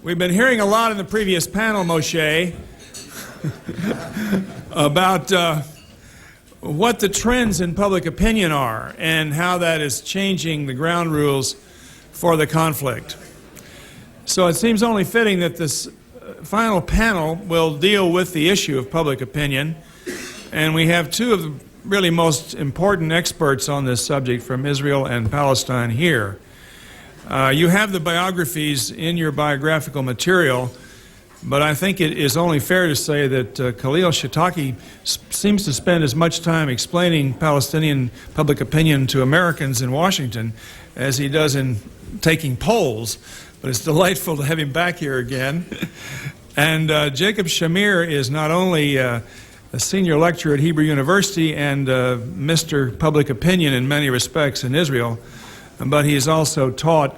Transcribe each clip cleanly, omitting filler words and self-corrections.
We've been hearing a lot in the previous panel, Moshe, about what the trends in public opinion are and how that is changing the ground rules for the conflict. So it seems only fitting that this final panel will deal with the issue of public opinion, and we have two of the really most important experts on this subject from Israel and Palestine here. You have the biographies in your biographical material, but I think it is only fair to say that Khalil Shikaki seems to spend as much time explaining Palestinian public opinion to Americans in Washington as he does in taking polls. But it's delightful to have him back here again. And Jacob Shamir is not only a senior lecturer at Hebrew University and Mr. Public Opinion in many respects in Israel, but he is also taught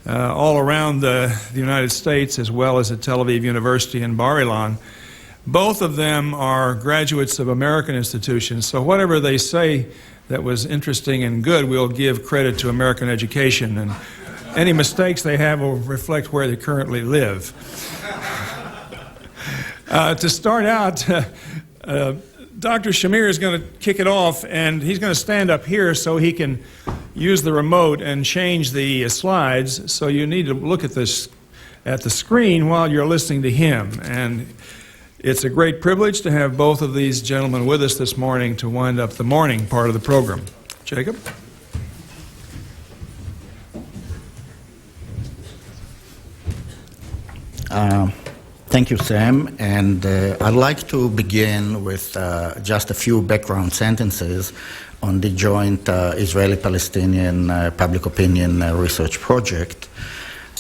all around the United States as well as at Tel Aviv University and Bar Ilan. Both of them are graduates of American institutions, so whatever they say that was interesting and good, we'll give credit to American education, and any mistakes they have will reflect where they currently live. To start out, Dr. Shamir is going to kick it off, and he's going to stand up here so he can use the remote and change the slides. So you need to look at this at the screen while you're listening to him. And it's a great privilege to have both of these gentlemen with us this morning to wind up the morning part of the program. Jacob? Thank you, Sam, and I'd like to begin with just a few background sentences on the joint Israeli-Palestinian public opinion research project.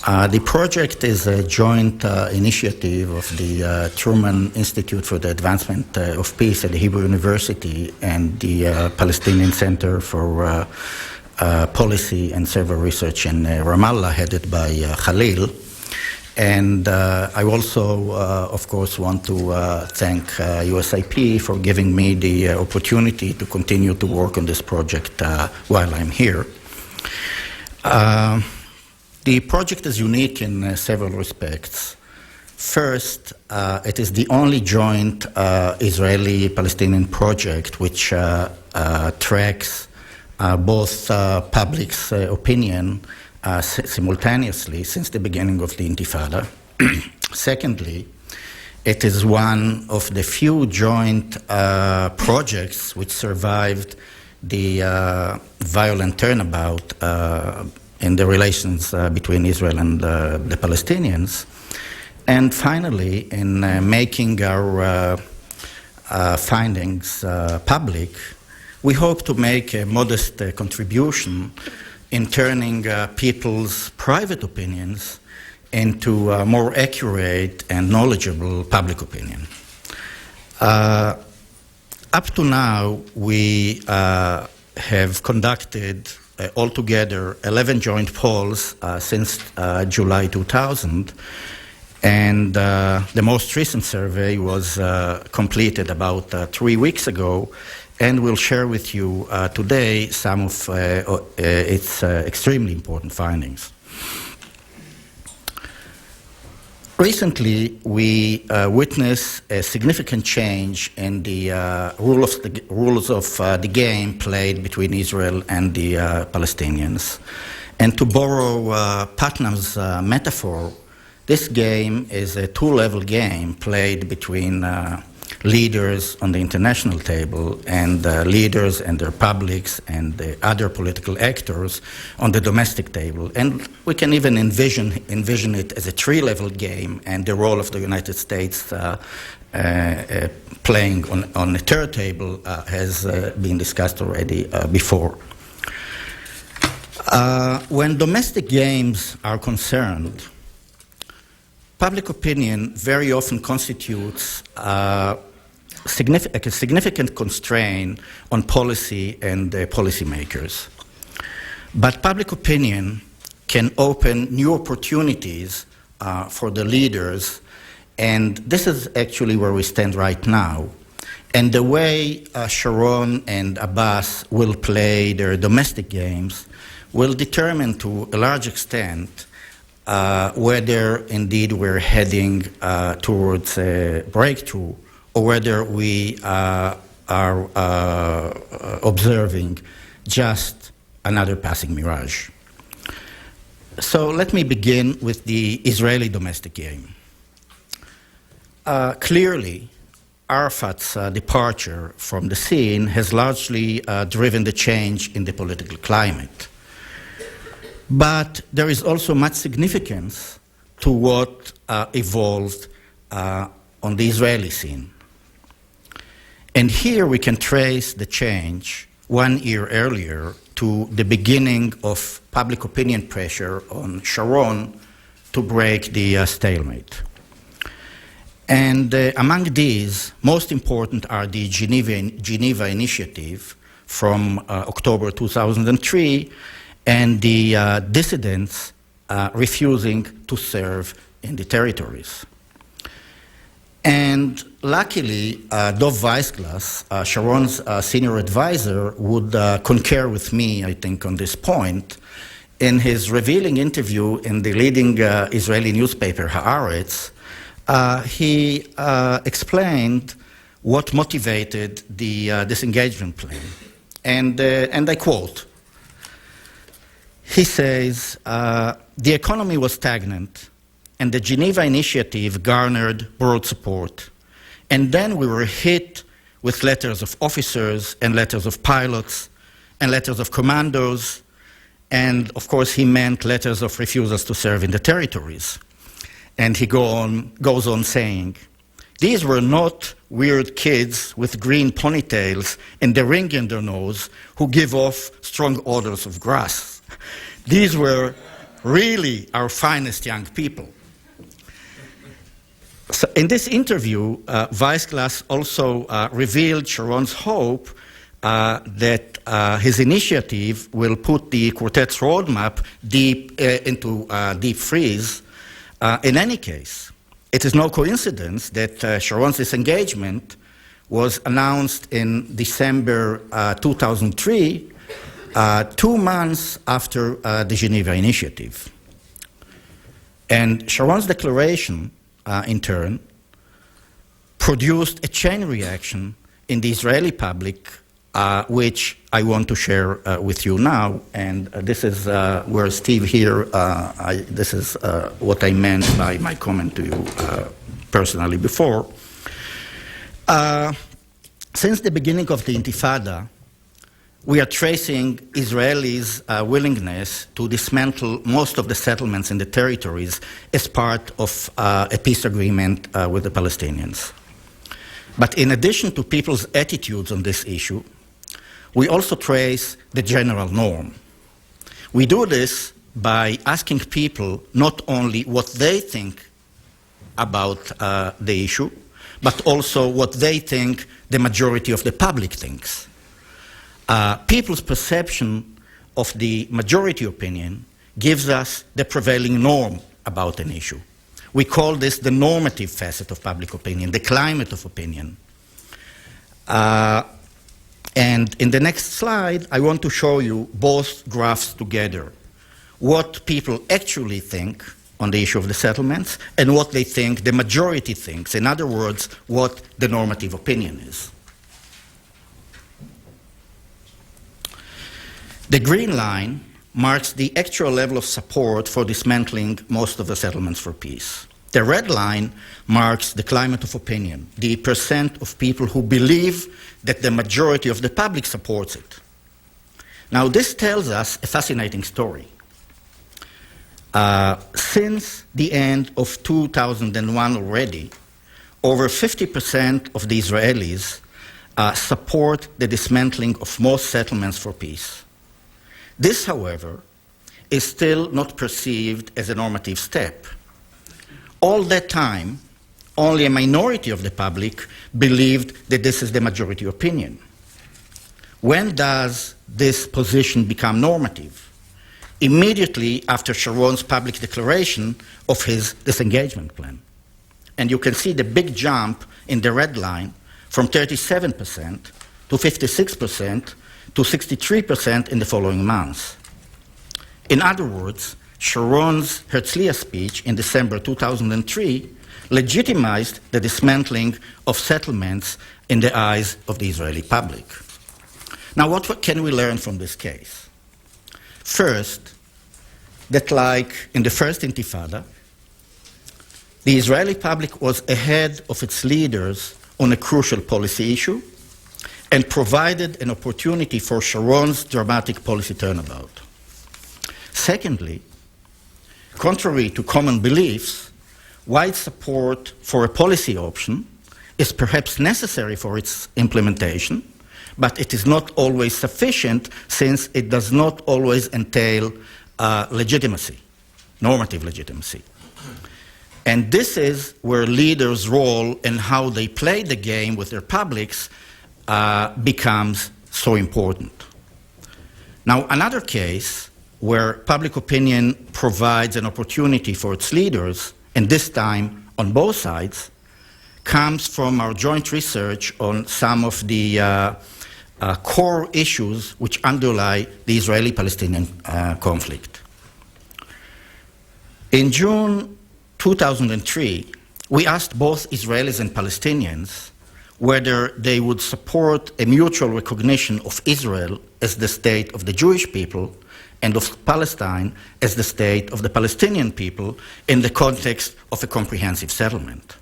The project is a joint initiative of the Truman Institute for the Advancement of Peace at the Hebrew University and the Palestinian Center for Policy and Civil Research in Ramallah, headed by Khalil. And I also, of course, want to thank USIP for giving me the opportunity to continue to work on this project while I'm here. The project is unique in several respects. First, it is the only joint Israeli-Palestinian project which tracks both public's opinion simultaneously since the beginning of the Intifada. Secondly, it is one of the few joint projects which survived the violent turnabout in the relations between Israel and the Palestinians. And finally, in making our findings public, we hope to make a modest contribution in turning people's private opinions into more accurate and knowledgeable public opinion. Up to now, we have conducted altogether 11 joint polls since July 2000, and the most recent survey was completed about 3 weeks ago, and we'll share with you today some of its extremely important findings. Recently, we witnessed a significant change in the rules of the game played between Israel and the Palestinians. And to borrow Putnam's metaphor, this game is a two-level game played between leaders on the international table and leaders and their publics and the other political actors on the domestic table. And we can even envision it as a three-level game, and the role of the United States playing on the third table has been discussed already before. When domestic games are concerned, public opinion very often constitutes a significant constraint on policy and policymakers. But public opinion can open new opportunities for the leaders, and this is actually where we stand right now. And the way Sharon and Abbas will play their domestic games will determine to a large extent whether indeed we're heading towards a breakthrough or whether we are observing just another passing mirage. So let me begin with the Israeli domestic game. Clearly, Arafat's departure from the scene has largely driven the change in the political climate. But there is also much significance to what evolved on the Israeli scene. And here we can trace the change 1 year earlier to the beginning of public opinion pressure on Sharon to break the stalemate. And among these, most important are the Geneva Initiative from October 2003 and the dissidents refusing to serve in the territories. And luckily, Dov Weissglass, Sharon's senior advisor, would concur with me, I think, on this point. In his revealing interview in the leading Israeli newspaper, Haaretz, he explained what motivated the disengagement plan. And I quote, he says, the economy was stagnant, and the Geneva Initiative garnered broad support. And then we were hit with letters of officers and letters of pilots and letters of commandos, and of course he meant letters of refusals to serve in the territories. And he goes on saying, these were not weird kids with green ponytails and the ring in their nose who give off strong odors of grass. These were really our finest young people. So in this interview, Weissglass also revealed Sharon's hope that his initiative will put the quartet's roadmap deep into deep freeze. In any case, it is no coincidence that Sharon's disengagement was announced in December 2003, 2 months after the Geneva Initiative. And Sharon's declaration, in turn, produced a chain reaction in the Israeli public, which I want to share with you now. And this is where Steve here, this is what I meant by my comment to you personally before. Since the beginning of the Intifada, we are tracing Israelis' willingness to dismantle most of the settlements in the territories as part of a peace agreement with the Palestinians. But in addition to people's attitudes on this issue, we also trace the general norm. We do this by asking people not only what they think about the issue, but also what they think the majority of the public thinks. People's perception of the majority opinion gives us the prevailing norm about an issue. We call this the normative facet of public opinion, the climate of opinion. And in the next slide, I want to show you both graphs together, what people actually think on the issue of the settlements and what they think the majority thinks. In other words, what the normative opinion is. The green line marks the actual level of support for dismantling most of the settlements for peace. The red line marks the climate of opinion, the percent of people who believe that the majority of the public supports it. Now, this tells us a fascinating story. Since the end of 2001 already, over 50% of the Israelis support the dismantling of most settlements for peace. This, however, is still not perceived as a normative step. All that time, only a minority of the public believed that this is the majority opinion. When does this position become normative? Immediately after Sharon's public declaration of his disengagement plan. And you can see the big jump in the red line from 37% to 56% to 63% in the following months. In other words, Sharon's Herzliya speech in December 2003 legitimized the dismantling of settlements in the eyes of the Israeli public. Now, what can we learn from this case? First, that like in the first Intifada, the Israeli public was ahead of its leaders on a crucial policy issue and provided an opportunity for Sharon's dramatic policy turnabout. Secondly, contrary to common beliefs, wide support for a policy option is perhaps necessary for its implementation, but it is not always sufficient since it does not always entail legitimacy, normative legitimacy. And this is where leaders' role and how they play the game with their publics becomes so important. Now, another case where public opinion provides an opportunity for its leaders, and this time on both sides, comes from our joint research on some of the core issues which underlie the Israeli-Palestinian conflict. In June 2003, we asked both Israelis and Palestinians whether they would support a mutual recognition of Israel as the state of the Jewish people and of Palestine as the state of the Palestinian people in the context of a comprehensive settlement.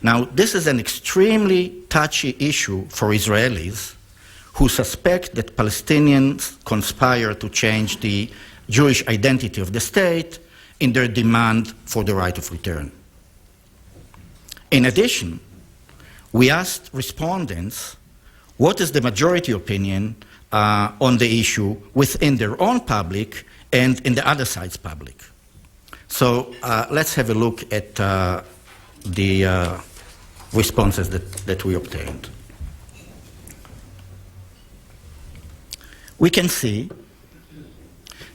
Now, this is an extremely touchy issue for Israelis who suspect that Palestinians conspire to change the Jewish identity of the state in their demand for the right of return. In addition, we asked respondents what is the majority opinion on the issue within their own public and in the other side's public. So let's have a look at the responses that we obtained. We can see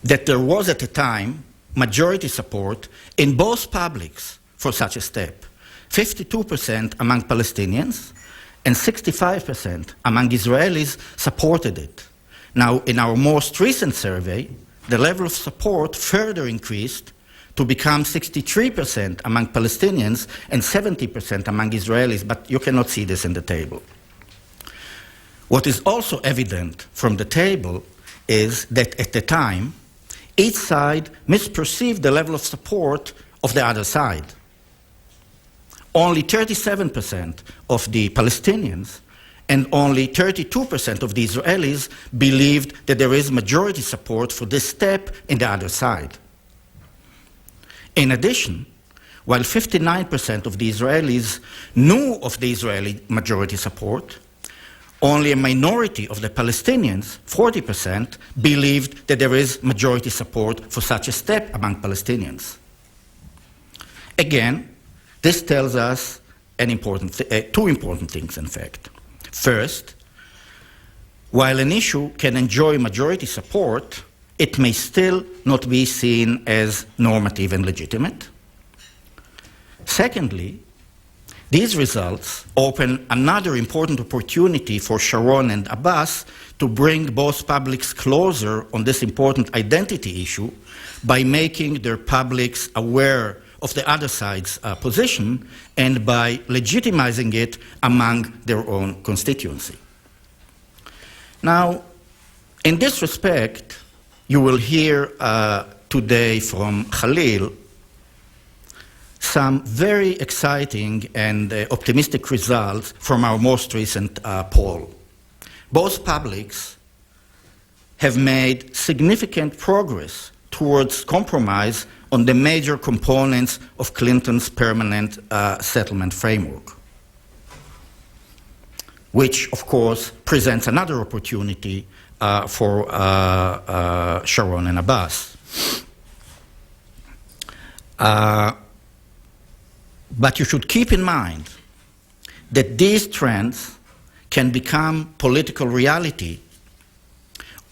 that there was at the time majority support in both publics for such a step. 52% among Palestinians and 65% among Israelis supported it. Now, in our most recent survey, the level of support further increased to become 63% among Palestinians and 70% among Israelis, but you cannot see this in the table. What is also evident from the table is that at the time, each side misperceived the level of support of the other side. Only 37% of the Palestinians and only 32% of the Israelis believed that there is majority support for this step in the other side. In addition, while 59% of the Israelis knew of the Israeli majority support, only a minority of the Palestinians, 40%, believed that there is majority support for such a step among Palestinians. Again, this tells us two important things, in fact. First, while an issue can enjoy majority support, it may still not be seen as normative and legitimate. Secondly, these results open another important opportunity for Sharon and Abbas to bring both publics closer on this important identity issue by making their publics aware of the other side's position and by legitimizing it among their own constituency. Now, in this respect, you will hear today from Khalil some very exciting and optimistic results from our most recent poll. Both publics have made significant progress towards compromise on the major components of Clinton's permanent settlement framework, which, of course, presents another opportunity for Sharon and Abbas. But you should keep in mind that these trends can become political reality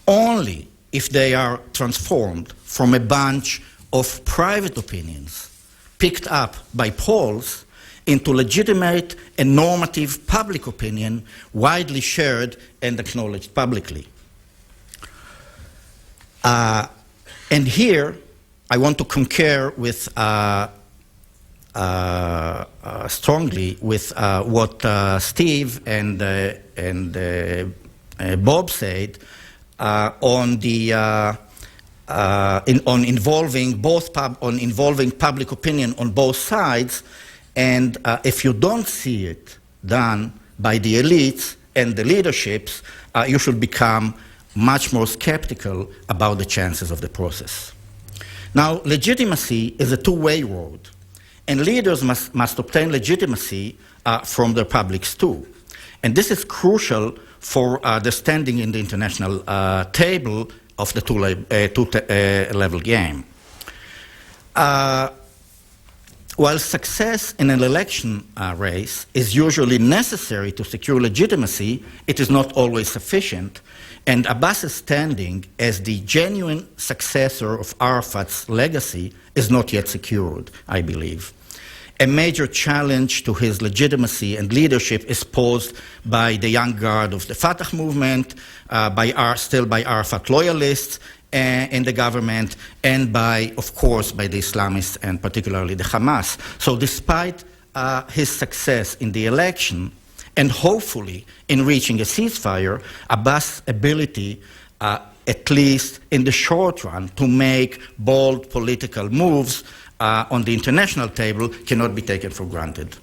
only if they are transformed from a bunch of private opinions picked up by polls into legitimate and normative public opinion widely shared and acknowledged publicly. And here, I want to concur with strongly with what Steve and Bob said on the involving public opinion on both sides, and if you don't see it done by the elites and the leaderships, you should become much more skeptical about the chances of the process. Now, legitimacy is a two-way road, and leaders must obtain legitimacy from their publics too. And this is crucial for the standing in the international table of the two-level game. While success in an election race is usually necessary to secure legitimacy, it is not always sufficient, and Abbas's standing as the genuine successor of Arafat's legacy is not yet secured, I believe. A major challenge to his legitimacy and leadership is posed by the young guard of the Fatah movement, still by Arafat loyalists in the government, and of course, by the Islamists and particularly the Hamas. So despite his success in the election, and hopefully in reaching a ceasefire, Abbas' ability, at least in the short run, to make bold political moves on the international table cannot be taken for granted.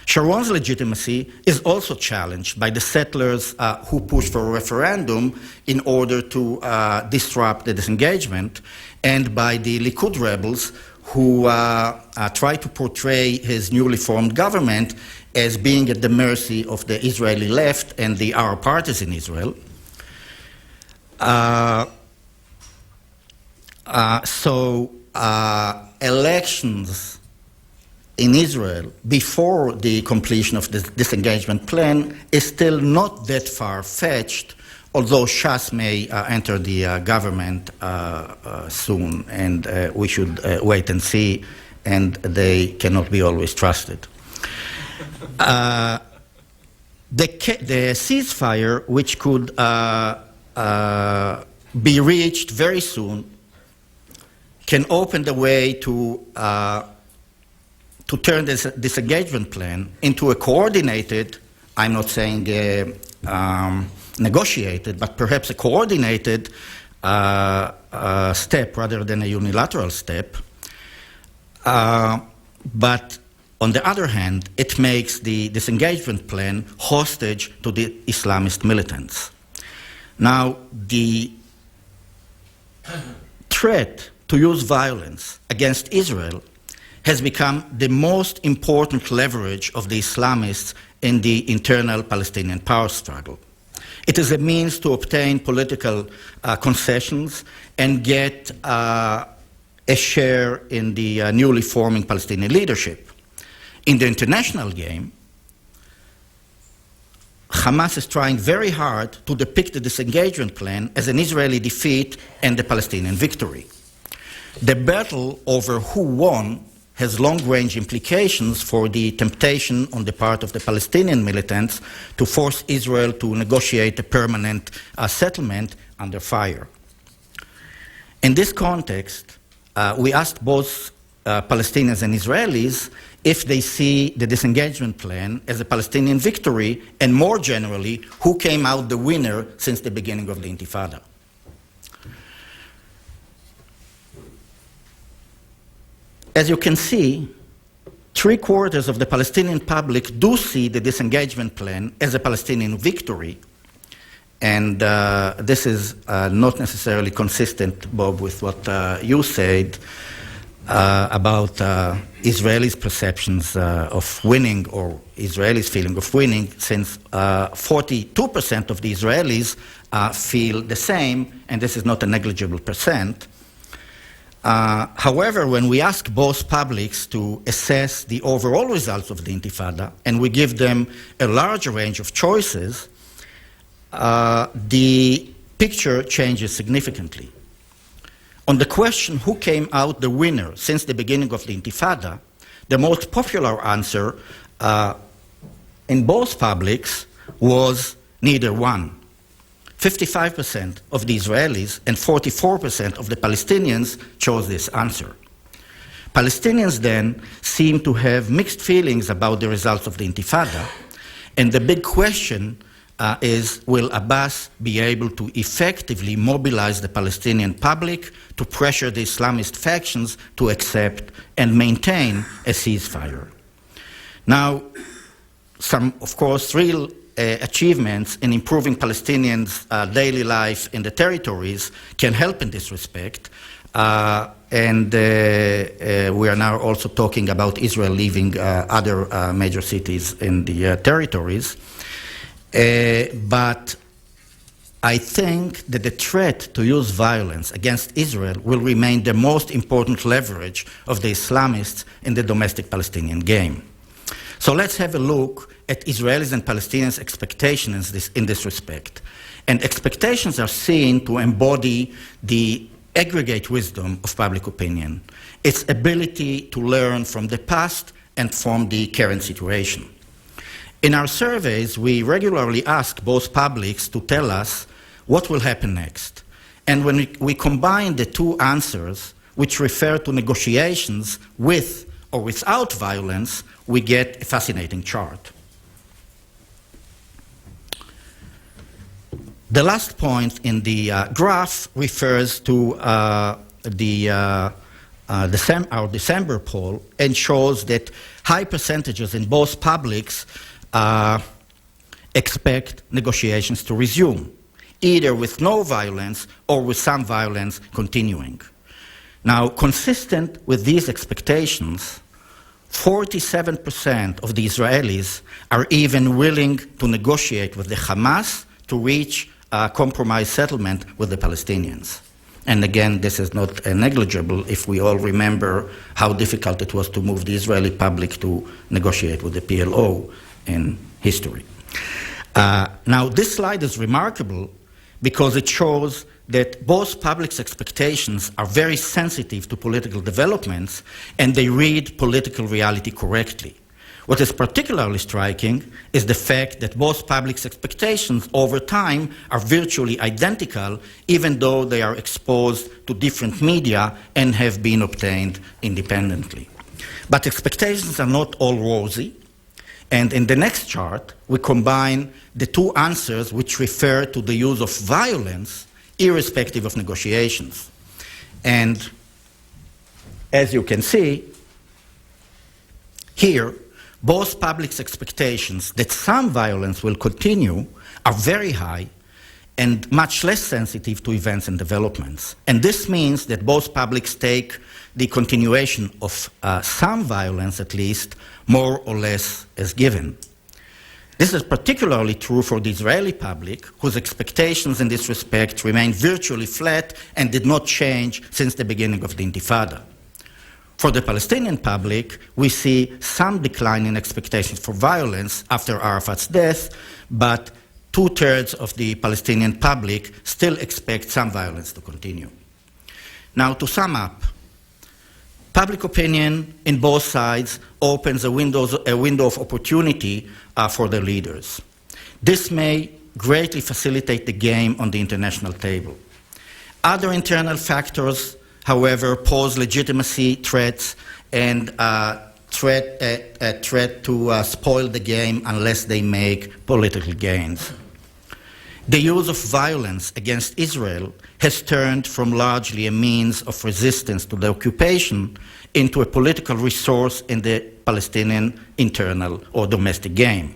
Sharon's legitimacy is also challenged by the settlers who pushed for a referendum in order to disrupt the disengagement, and by the Likud rebels who try to portray his newly formed government as being at the mercy of the Israeli left and the Arab parties in Israel. Elections in Israel before the completion of the disengagement plan is still not that far-fetched, although Shas may enter the government soon, and we should wait and see, and they cannot be always trusted. The ceasefire, which could be reached very soon, can open the way to turn this disengagement plan into a coordinated, I'm not saying negotiated, but perhaps a coordinated step rather than a unilateral step. But on the other hand, it makes the disengagement plan hostage to the Islamist militants. Now, the threat to use violence against Israel has become the most important leverage of the Islamists in the internal Palestinian power struggle. It is a means to obtain political concessions and get a share in the newly forming Palestinian leadership. In the international game, Hamas is trying very hard to depict the disengagement plan as an Israeli defeat and a Palestinian victory. The battle over who won has long-range implications for the temptation on the part of the Palestinian militants to force Israel to negotiate a permanent settlement under fire. In this context, we asked both Palestinians and Israelis if they see the disengagement plan as a Palestinian victory, and more generally, who came out the winner since the beginning of the Intifada. As you can see, 3/4 of the Palestinian public do see the disengagement plan as a Palestinian victory, and this is not necessarily consistent, Bob, with what you said about Israelis' perceptions of winning, or Israelis' feeling of winning, since 42% of the Israelis feel the same, and this is not a negligible percent. However, when we ask both publics to assess the overall results of the Intifada, and we give them a large range of choices, the picture changes significantly. On the question who came out the winner since the beginning of the Intifada, the most popular answer in both publics was neither one. 55% of the Israelis and 44% of the Palestinians chose this answer. Palestinians then seem to have mixed feelings about the results of the Intifada, and the big question is, will Abbas be able to effectively mobilize the Palestinian public to pressure the Islamist factions to accept and maintain a ceasefire? Now, some, of course, real achievements in improving Palestinians' daily life in the territories can help in this respect. And we are now also talking about Israel leaving other major cities in the territories. But I think that the threat to use violence against Israel will remain the most important leverage of the Islamists in the domestic Palestinian game. So let's have a look at Israelis and Palestinians' expectations in this respect. And expectations are seen to embody the aggregate wisdom of public opinion, its ability to learn from the past and from the current situation. In our surveys, we regularly ask both publics to tell us what will happen next. And when we combine the two answers, which refer to negotiations with or without violence, we get a fascinating chart. The last point in the graph refers to our December poll and shows that high percentages in both publics expect negotiations to resume, either with no violence or with some violence continuing. Now, consistent with these expectations, 47% of the Israelis are even willing to negotiate with the Hamas to reach a compromise settlement with the Palestinians. And again, this is not negligible if we all remember how difficult it was to move the Israeli public to negotiate with the PLO in history. Now, this slide is remarkable because it shows that both public's expectations are very sensitive to political developments and they read political reality correctly. What is particularly striking is the fact that both public's expectations over time are virtually identical, even though they are exposed to different media and have been obtained independently. But expectations are not all rosy, and in the next chart, we combine the two answers which refer to the use of violence irrespective of negotiations. And as you can see, here, both public's expectations that some violence will continue are very high and much less sensitive to events and developments. And this means that both publics take the continuation of some violence, at least, more or less as given. This is particularly true for the Israeli public, whose expectations in this respect remain virtually flat and did not change since the beginning of the Intifada. For the Palestinian public, we see some decline in expectations for violence after Arafat's death, but 2/3 of the Palestinian public still expect some violence to continue. Now, to sum up, public opinion in both sides opens a window of opportunity for the leaders. This may greatly facilitate the game on the international table. Other internal factors, however, pose legitimacy threats and threat to spoil the game unless they make political gains. The use of violence against Israel has turned from largely a means of resistance to the occupation into a political resource in the Palestinian internal or domestic game.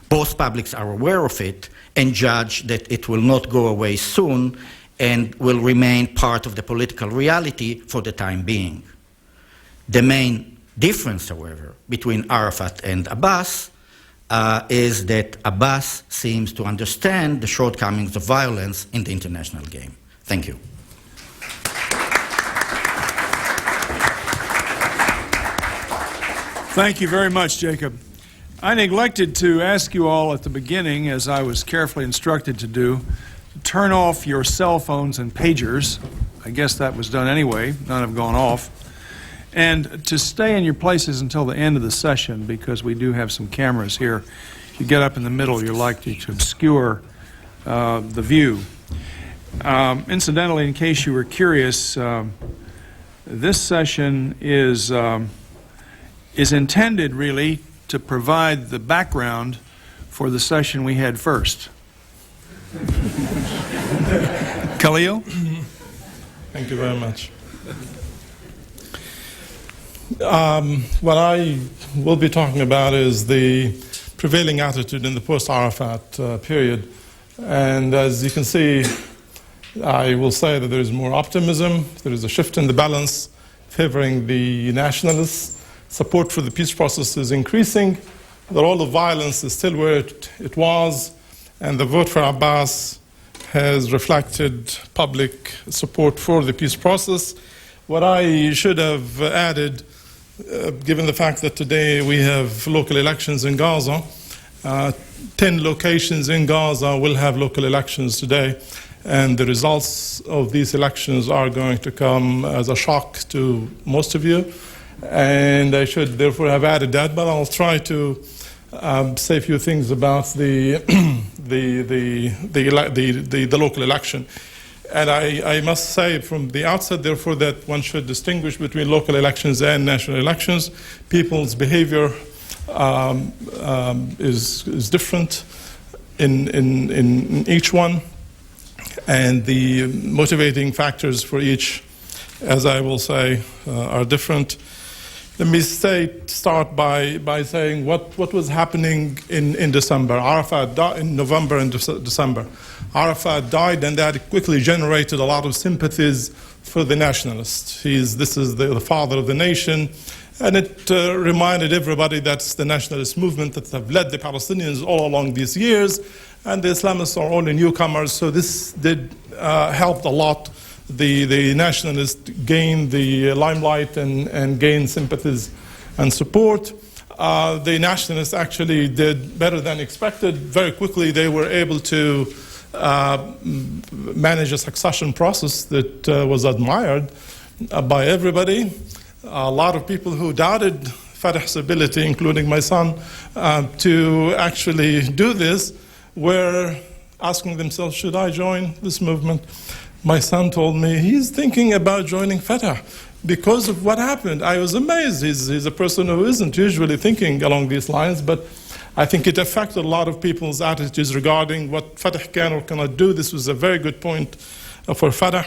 Both publics are aware of it and judge that it will not go away soon and will remain part of the political reality for the time being. The main difference, however, between Arafat and Abbas is that Abbas seems to understand the shortcomings of violence in the international game. Thank you. Thank you very much, Jacob. I neglected to ask you all at the beginning, as I was carefully instructed to do, to turn off your cell phones and pagers. I guess that was done anyway. None have gone off. And to stay in your places until the end of the session, because we do have some cameras here. If you get up in the middle, you're likely to obscure the view. Incidentally, in case you were curious, this session is intended really to provide the background for the session we had first. Khalil? Thank you very much. What I will be talking about is the prevailing attitude in the post-Arafat period. And as you can see, I will say that there is more optimism, there is a shift in the balance favoring the nationalists, support for the peace process is increasing, the role of violence is still where it was, and the vote for Abbas has reflected public support for the peace process. What I should have added, given the fact that today we have local elections in Gaza, 10 locations in Gaza will have local elections today, and the results of these elections are going to come as a shock to most of you. And I should therefore have added that, but I'll try to say a few things about the local election. And I must say from the outset, therefore, that one should distinguish between local elections and national elections. People's behavior is different in each one, and the motivating factors for each, as I will say, are different. Let me start by saying what was happening in December. Arafat died in November and December. Arafat died, and that quickly generated a lot of sympathies for the nationalists. This is the father of the nation, and it reminded everybody that's the nationalist movement that have led the Palestinians all along these years, and the Islamists are only newcomers, so this did help a lot. The nationalists gained the limelight and gained sympathies and support. The nationalists actually did better than expected. Very quickly they were able to manage a succession process that was admired by everybody. A lot of people who doubted Fatah's ability, including my son, to actually do this, were asking themselves, should I join this movement? My son told me he's thinking about joining Fatah because of what happened. I was amazed. He's a person who isn't usually thinking along these lines, but I think it affected a lot of people's attitudes regarding what Fatah can or cannot do. This was a very good point for Fatah.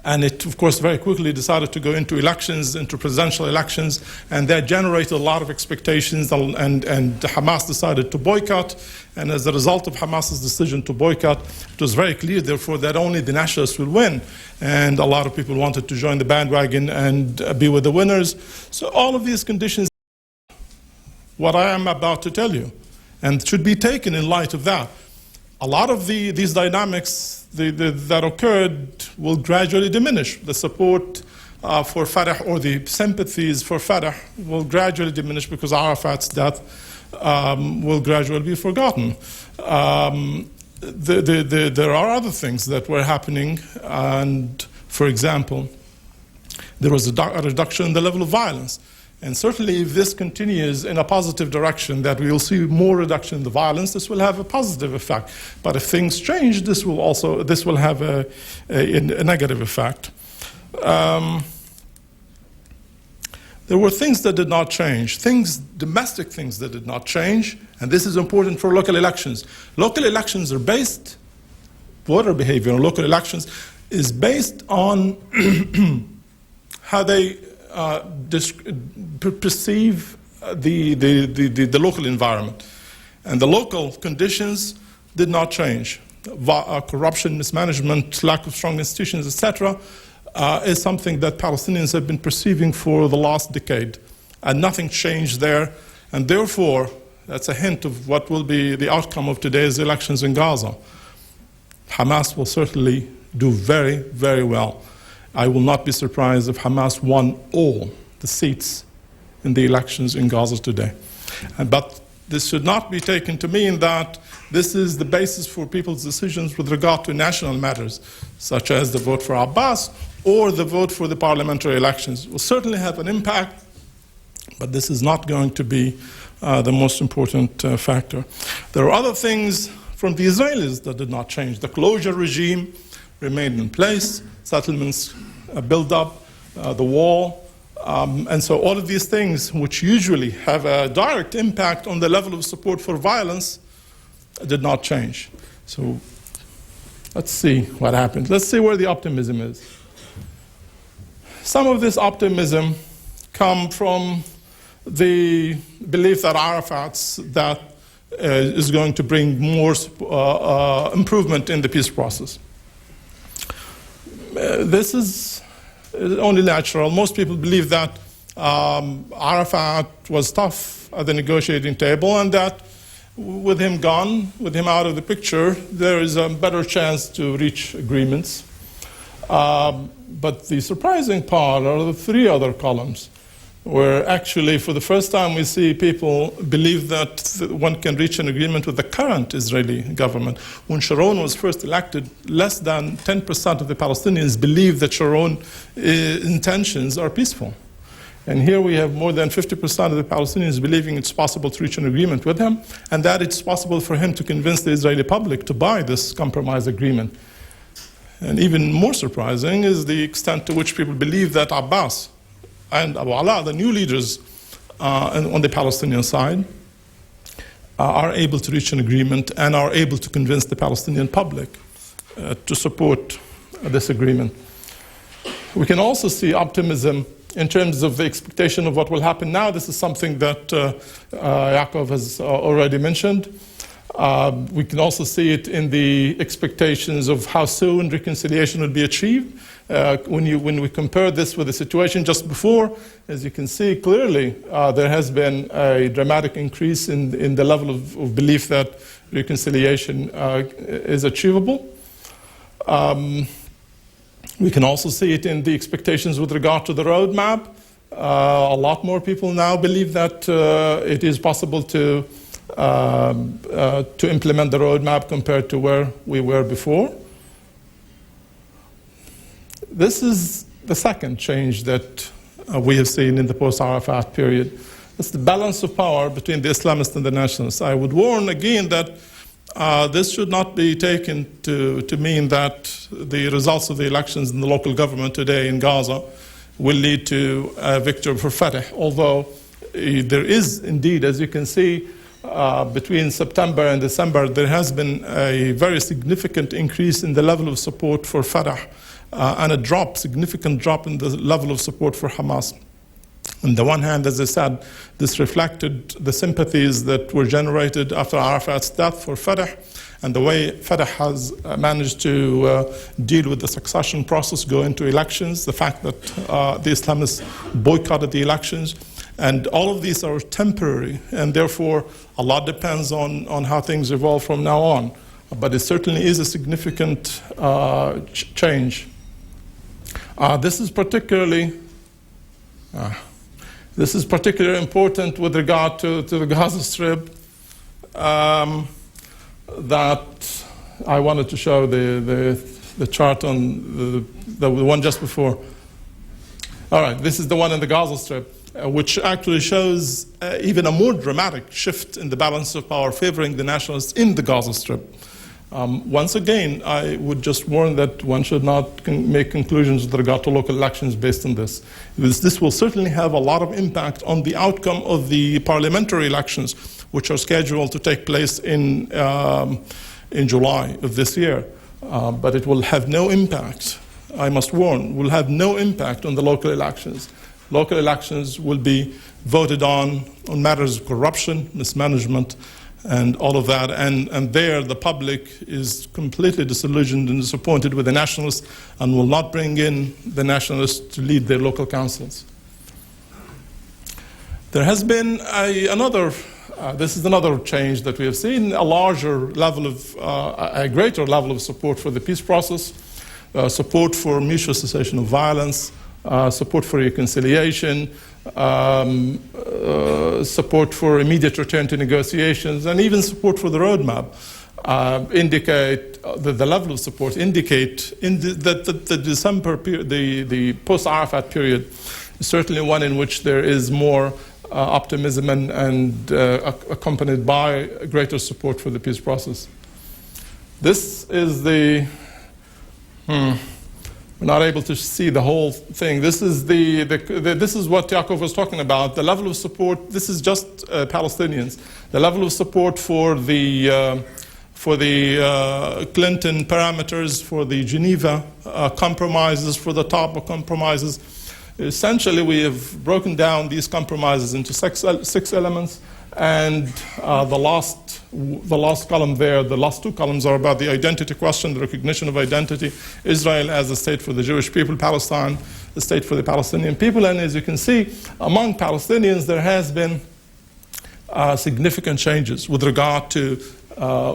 And it, of course, very quickly decided to go into elections, into presidential elections, and that generated a lot of expectations, and Hamas decided to boycott. And as a result of Hamas's decision to boycott, it was very clear, therefore, that only the nationalists will win. And a lot of people wanted to join the bandwagon and be with the winners. So all of these conditions, what I am about to tell you, and should be taken in light of that. A lot of these dynamics that occurred will gradually diminish. The support for Fatah, or the sympathies for Fatah, will gradually diminish because Arafat's death will gradually be forgotten. There are other things that were happening, and for example, there was a reduction in the level of violence. And certainly if this continues in a positive direction, that we will see more reduction in the violence, this will have a positive effect. But if things change, this will have a negative effect. There were things that did not change, domestic things that did not change, and this is important for local elections. Local elections are based, voter behavior in local elections is based on how they perceive the local environment. And the local conditions did not change. Corruption, mismanagement, lack of strong institutions, etc., is something that Palestinians have been perceiving for the last decade. And nothing changed there. And therefore, that's a hint of what will be the outcome of today's elections in Gaza. Hamas will certainly do very, very well. I will not be surprised if Hamas won all the seats in the elections in Gaza today. But this should not be taken to mean that this is the basis for people's decisions with regard to national matters, such as the vote for Abbas or the vote for the parliamentary elections. It will certainly have an impact, but this is not going to be the most important factor. There are other things from the Israelis that did not change. The closure regime remained in place, settlements built up, the wall, and so all of these things, which usually have a direct impact on the level of support for violence, did not change. So let's see what happened. Let's see where the optimism is. Some of this optimism come from the belief that Arafat's that is going to bring more improvement in the peace process. This is only natural. Most people believe that Arafat was tough at the negotiating table, and that with him gone, with him out of the picture, there is a better chance to reach agreements. But the surprising part are the three other columns, where actually for the first time we see people believe that one can reach an agreement with the current Israeli government. When Sharon was first elected, less than 10% of the Palestinians believed that Sharon's intentions are peaceful. And here we have more than 50% of the Palestinians believing it's possible to reach an agreement with him, and that it's possible for him to convince the Israeli public to buy this compromise agreement. And even more surprising is the extent to which people believe that Abbas and Abu Ala, the new leaders on the Palestinian side, are able to reach an agreement and are able to convince the Palestinian public to support this agreement. We can also see optimism in terms of the expectation of what will happen now. This is something that Yaakov has already mentioned. We can also see it in the expectations of how soon reconciliation would be achieved. When we compare this with the situation just before, as you can see clearly, there has been a dramatic increase in the level of belief that reconciliation is achievable. We can also see it in the expectations with regard to the roadmap. A lot more people now believe that it is possible to implement the roadmap compared to where we were before. This is the second change that we have seen in the post-Arafat period. It's the balance of power between the Islamists and the nationalists. I would warn again that this should not be taken to mean that the results of the elections in the local government today in Gaza will lead to a victory for Fatah, although there is indeed, as you can see, between September and December, there has been a very significant increase in the level of support for Fatah and a significant drop in the level of support for Hamas. On the one hand, as I said, this reflected the sympathies that were generated after Arafat's death for Fatah and the way Fatah has managed to deal with the succession process, go into elections, the fact that the Islamists boycotted the elections. And all of these are temporary, and therefore a lot depends on how things evolve from now on. But it certainly is a significant change. This is particularly important with regard to the Gaza Strip, that I wanted to show the chart on the one just before. All right, this is the one in the Gaza Strip, which actually shows even a more dramatic shift in the balance of power favoring the nationalists in the Gaza Strip. Once again, I would just warn that one should not make conclusions with regard to local elections based on this. This will certainly have a lot of impact on the outcome of the parliamentary elections, which are scheduled to take place in July of this year. But it will have no impact, I must warn, will have no impact on the local elections. Local elections will be voted on matters of corruption, mismanagement, and all of that. And there the public is completely disillusioned and disappointed with the nationalists and will not bring in the nationalists to lead their local councils. There has been this is another change that we have seen, a greater level of support for the peace process, support for mutual cessation of violence, support for reconciliation, support for immediate return to negotiations, and even support for the roadmap indicate the level of support indicate that the December period, the post-Arafat period, is certainly one in which there is more optimism and accompanied by greater support for the peace process. This is the, we're not able to see the whole thing. This is this is what Yaakov was talking about. The level of support. This is just Palestinians. The level of support for the Clinton parameters, for the Geneva compromises, for the top of compromises. Essentially, we have broken down these compromises into six elements, and the last column there, the last two columns are about the identity question, the recognition of identity, Israel as a state for the Jewish people, Palestine, the state for the Palestinian people. And as you can see, among Palestinians, there has been significant changes with regard to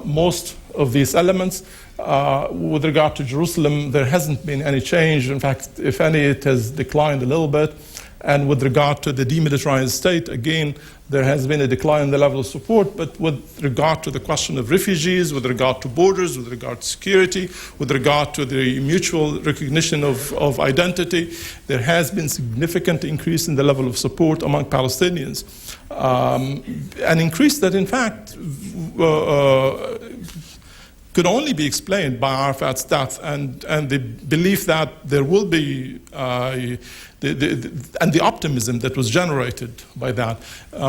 most of these elements. With regard to Jerusalem, there hasn't been any change. In fact, if any, it has declined a little bit. And with regard to the demilitarized state, again, there has been a decline in the level of support. But with regard to the question of refugees, with regard to borders, with regard to security, with regard to the mutual recognition of identity, there has been significant increase in the level of support among Palestinians. An increase that, in fact, could only be explained by Arafat's death and the belief that there will be, and the optimism that was generated by that.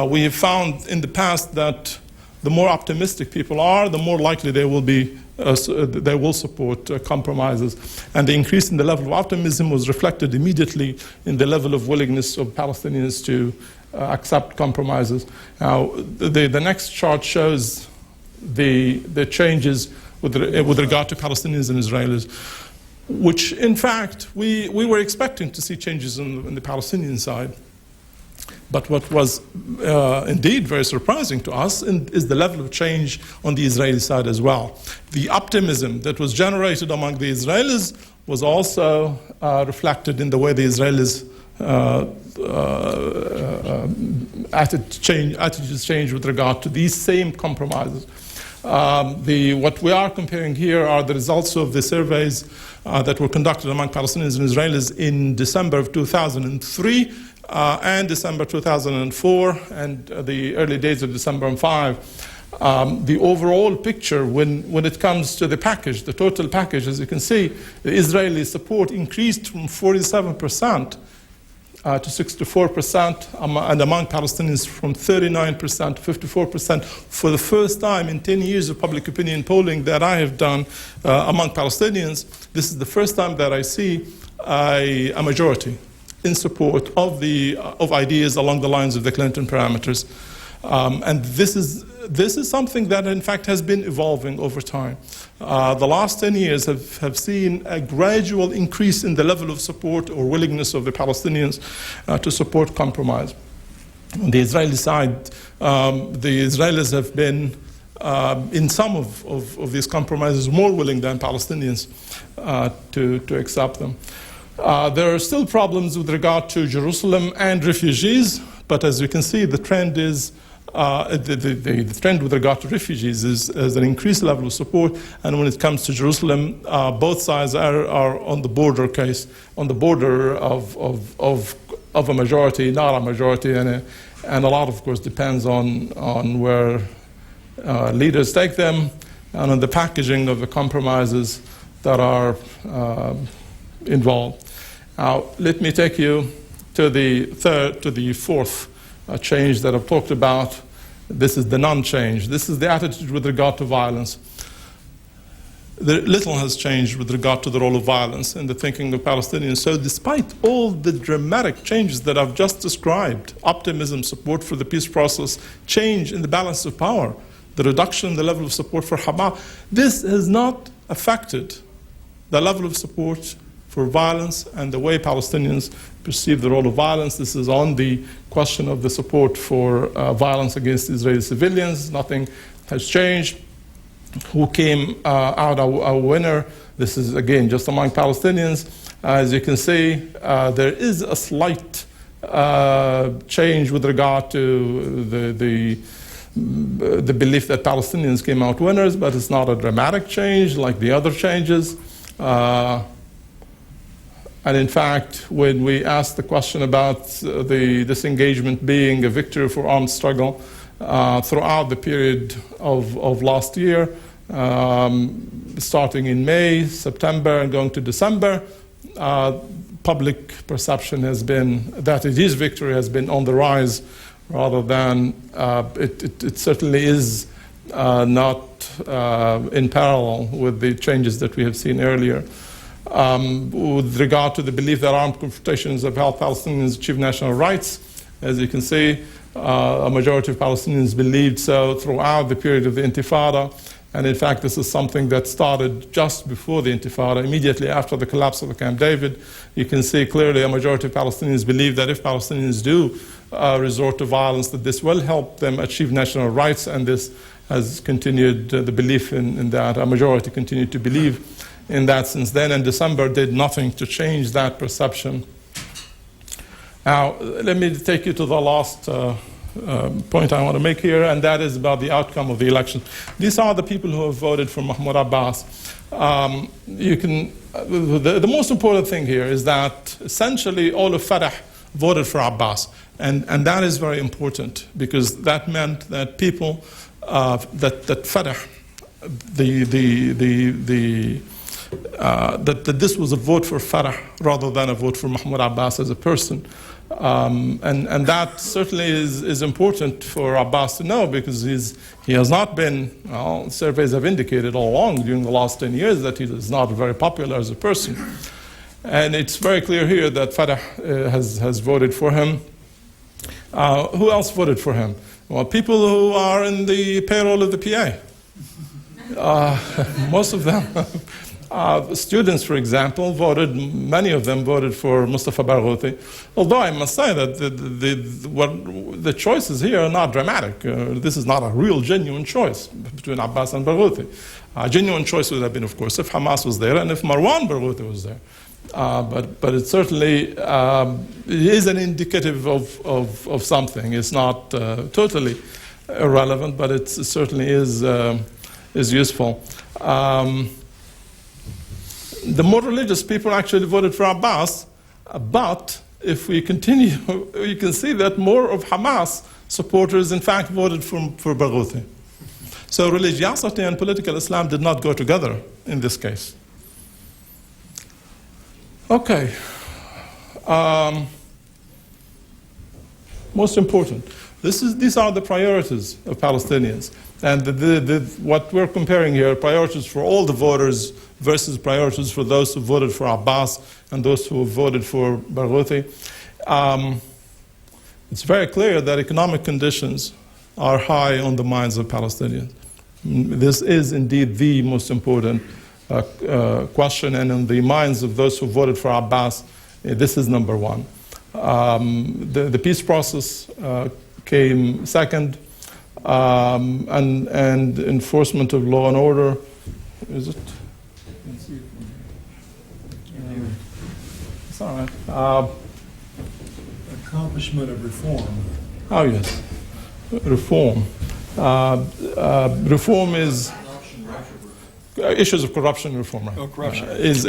We have found in the past that the more optimistic people are, the more likely they will support compromises. And the increase in the level of optimism was reflected immediately in the level of willingness of Palestinians to accept compromises. Now, the next chart shows the changes with regard to Palestinians and Israelis, which, in fact, we were expecting to see changes on the Palestinian side. But what was indeed very surprising to us is the level of change on the Israeli side as well. The optimism that was generated among the Israelis was also reflected in the way the Israelis attitudes change with regard to these same compromises. What we are comparing here are the results of the surveys that were conducted among Palestinians and Israelis in December of 2003 and December 2004 and the early days of December 2005. The overall picture when it comes to the package, the total package, as you can see, the Israeli support increased from 47% to 64%, and among Palestinians from 39% to 54%. For the first time in 10 years of public opinion polling that I have done among Palestinians, this is the first time that I see a majority in support of ideas along the lines of the Clinton parameters. And this is something that, in fact, has been evolving over time. The last 10 years have seen a gradual increase in the level of support or willingness of the Palestinians to support compromise. On the Israeli side, the Israelis have been, in some of these compromises, more willing than Palestinians to accept them. There are still problems with regard to Jerusalem and refugees, but as you can see, the trend is the trend with regard to refugees is an increased level of support, and when it comes to Jerusalem, both sides are on the border case, on the border of a majority, not a majority, and a lot, of course, depends on where leaders take them and on the packaging of the compromises that are involved. Now, let me take you to the fourth change that I've talked about. This is the non-change. This is the attitude with regard to violence. Little has changed with regard to the role of violence in the thinking of Palestinians. So despite all the dramatic changes that I've just described, optimism, support for the peace process, change in the balance of power, the reduction in the level of support for Hamas, this has not affected the level of support for violence and the way Palestinians perceive the role of violence. This is on the question of the support for violence against Israeli civilians. Nothing has changed. Who came out a winner? This is, again, just among Palestinians. As you can see, there is a slight change with regard to the belief that Palestinians came out winners, but it's not a dramatic change like the other changes. And in fact, when we asked the question about the disengagement being a victory for armed struggle throughout the period of last year, starting in May, September, and going to December. Public perception has been that his victory has been on the rise, rather than it certainly is not in parallel with the changes that we have seen earlier. With regard to the belief that armed confrontations have helped Palestinians achieve national rights, as you can see, a majority of Palestinians believed so throughout the period of the Intifada. And in fact, this is something that started just before the Intifada, immediately after the collapse of the Camp David. You can see clearly a majority of Palestinians believe that if Palestinians do resort to violence, that this will help them achieve national rights, and this has continued the belief in that. A majority continued to believe in that since then, and December did nothing to change that perception. Now, let me take you to the last point I want to make here, and that is about the outcome of the election. These are the people who have voted for Mahmoud Abbas. The most important thing here is that essentially all of Fatah voted for Abbas, and that is very important, because that meant that people that Fatah, that this was a vote for Fatah rather than a vote for Mahmoud Abbas as a person. And that certainly is important for Abbas to know, because he has not been, well, surveys have indicated all along during the last 10 years that he is not very popular as a person. And it's very clear here that Fatah has voted for him. Who else voted for him? Well, people who are in the payroll of the PA. Most of them. Students, for example, many of them voted for Mustafa Barghouti. Although I must say that the choices here are not dramatic. This is not a real, genuine choice between Abbas and Barghouti. A genuine choice would have been, of course, if Hamas was there and if Marwan Barghouti was there. But it certainly is an indicative of something. It's not totally irrelevant, but it certainly is useful. The more religious people actually voted for Abbas, but if we continue, you can see that more of Hamas supporters, in fact, voted for Barghouti. So religiosity and political Islam did not go together in this case. Okay. Most important. These are the priorities of Palestinians. And what we're comparing here, priorities for all the voters versus priorities for those who voted for Abbas and those who voted for Barghouti. It's very clear that economic conditions are high on the minds of Palestinians. This is indeed the most important question, and in the minds of those who voted for Abbas, this is number one. The peace process came second, and enforcement of law and order. Is it? It's all right. Accomplishment of reform. Oh yes, reform. Reform is issues of corruption. Reform. Right? Oh, corruption is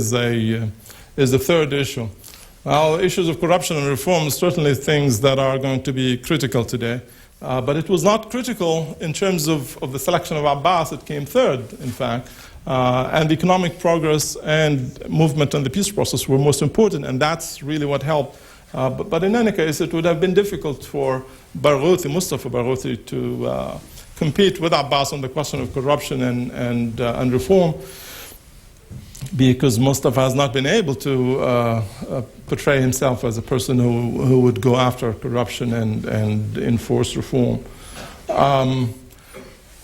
the third issue. Well, issues of corruption and reform are certainly things that are going to be critical today. But it was not critical in terms of the selection of Abbas. It came third, in fact. And the economic progress and movement and the peace process were most important, and that's really what helped. But in any case, it would have been difficult for Mustafa Barghouti, to compete with Abbas on the question of corruption and reform, because Mustafa has not been able to portray himself as a person who would go after corruption and enforce reform.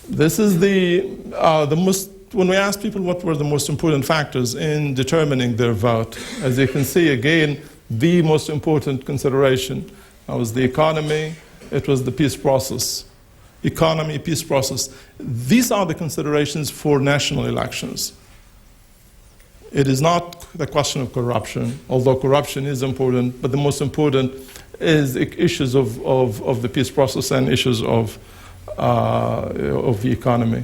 This is the most. When we ask people what were the most important factors in determining their vote, as you can see again, the most important consideration was the economy. It was the peace process. Economy, peace process. These are the considerations for national elections. It is not the question of corruption, although corruption is important, but the most important is issues of the peace process and issues of the economy.